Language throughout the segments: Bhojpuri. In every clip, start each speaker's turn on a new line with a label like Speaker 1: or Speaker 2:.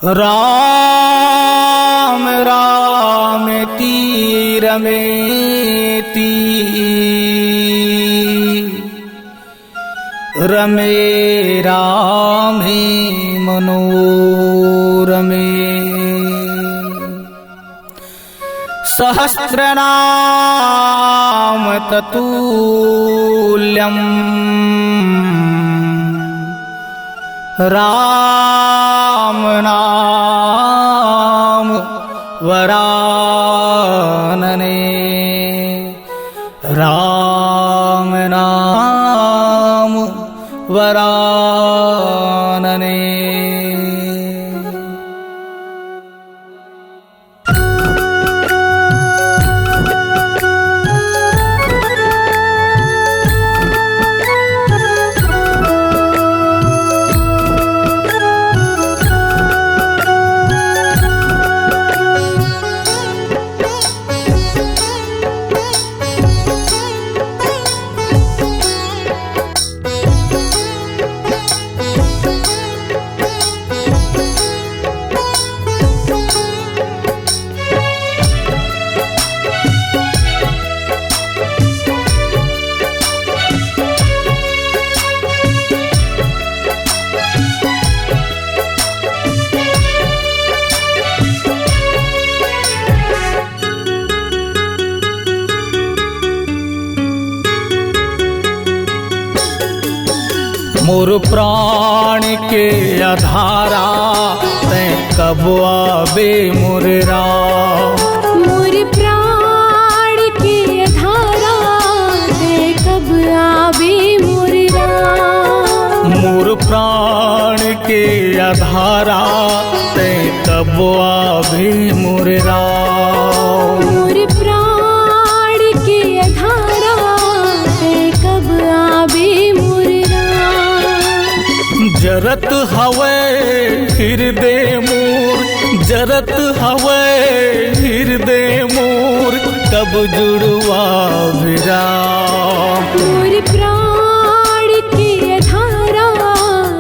Speaker 1: राम रामेति रमेति रमे रामे मनोरमे सहस्रनाम ततुल्यम् राम नाम वरानने राम नाम वरानने। मोर प्राण के आधारा तै कब आबे मोर राम।
Speaker 2: मोर प्राण के आधारा तै कब आबे मोर राम।
Speaker 1: मोर प्राण के आधारा तै कब आबे मोर राम।
Speaker 2: मोर प्राण के आधारा तै कब आबे मोर
Speaker 1: जरत हवे हृदय मोर, जरत हवे हृदय मोर, कब जुड़वा विराम।
Speaker 2: मोर प्राण के आधारा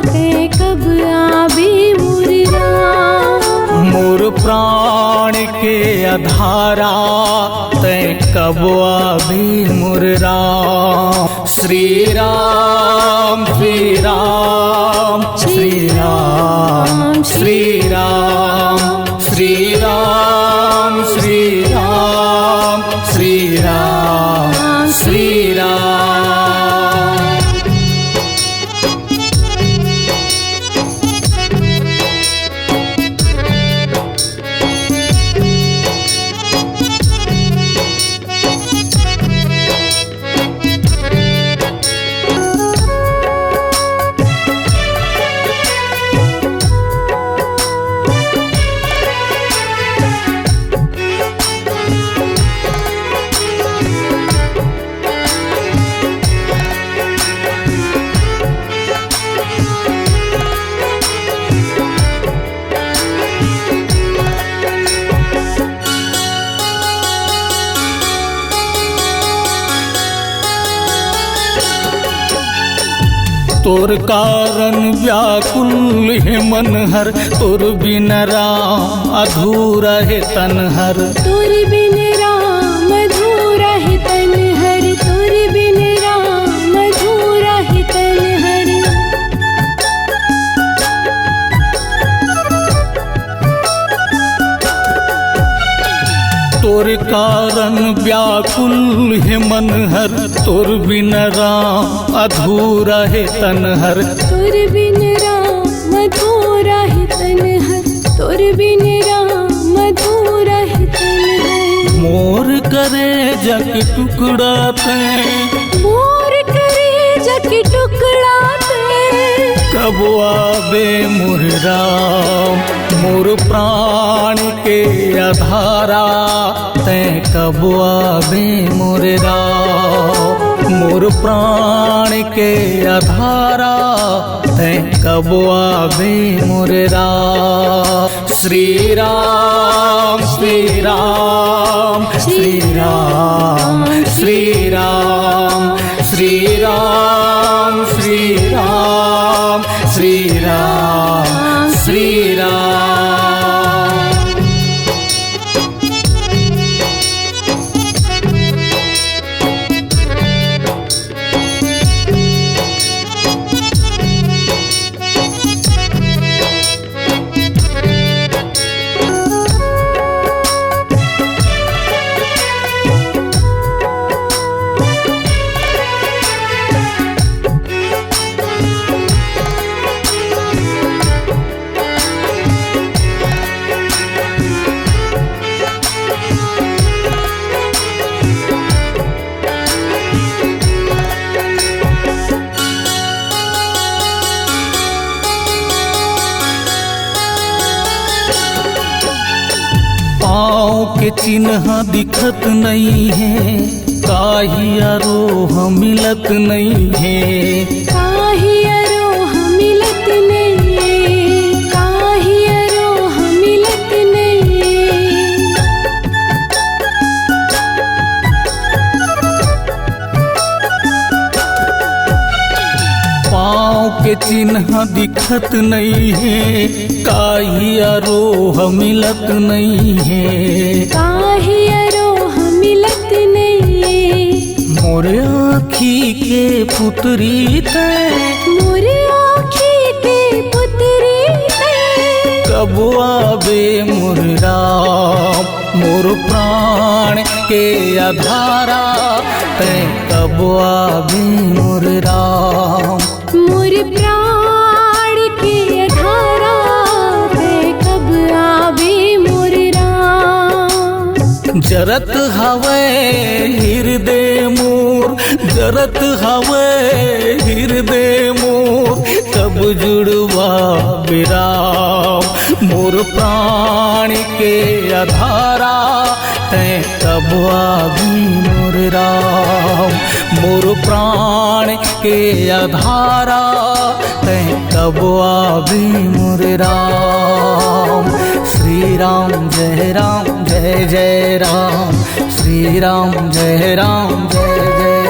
Speaker 2: तै कब आबे मोर राम।
Speaker 1: मोर प्राण के आधारा तै कब आबे मोर राम। श्री राम श्री राम श्री राम श्री राम श्री राम श्री राम श्री राम श्री राम। तोर कारण व्याकुल है मन हर, तोर बिन राम अधूरा है तन हर।
Speaker 2: तोर बिन राम अधूरा है तन हर, तोर बिन राम अधूरा है तन हर।
Speaker 1: तोर कारण व्याकुल है मन हर, तोर बिन राम अधूरा है तन हर।
Speaker 2: तोर बिन राम अधूरा है तन हर, तोर बिन राम अधूरा है तन हर।
Speaker 1: मोर करे जग टुकड़ा ते,
Speaker 2: मोर करे जग टुकड़ा ते
Speaker 1: कब आबे मोर राम। मोर प्राण के आधारा तै कब आबे मोर राम। मोर प्राण के आधारा तै कब आबे मोर राम। श्री राम श्री राम श्री राम श्री राम श्री राम श्री राम श्री राम श्री राम। पाँव के चिन्ह दिखत नहीं है, काहिया रोह मिलत नहीं है।
Speaker 2: काहिया रोह मिलत नहीं, काहिया रोह मिलत नहीं।
Speaker 1: पाँव के चिन्ह दिखत नहीं है, काहिया रोह मिलत नहीं है।
Speaker 2: काहिया रोह मिलत नहीं।
Speaker 1: मोरे आँखी के पुतरी ते,
Speaker 2: मोरे आँखी के पुतरी ते।
Speaker 1: कब आवे मोर राम, मोर प्राण के आधारा ते। कब आवे मोर राम,
Speaker 2: मोर प्राण के आधारा ते। कब आवे मोर राम।
Speaker 1: जरत हवे हृदय मोर, जरत हवे हृदय मोर। कब जुड़वा विराम, मोर प्राण के आधारा तैं। कब आवी मोर राम, मोर प्राण के आधारा तैं। कब आवी मोर राम। श्री राम जय जय राम, श्री राम जय जय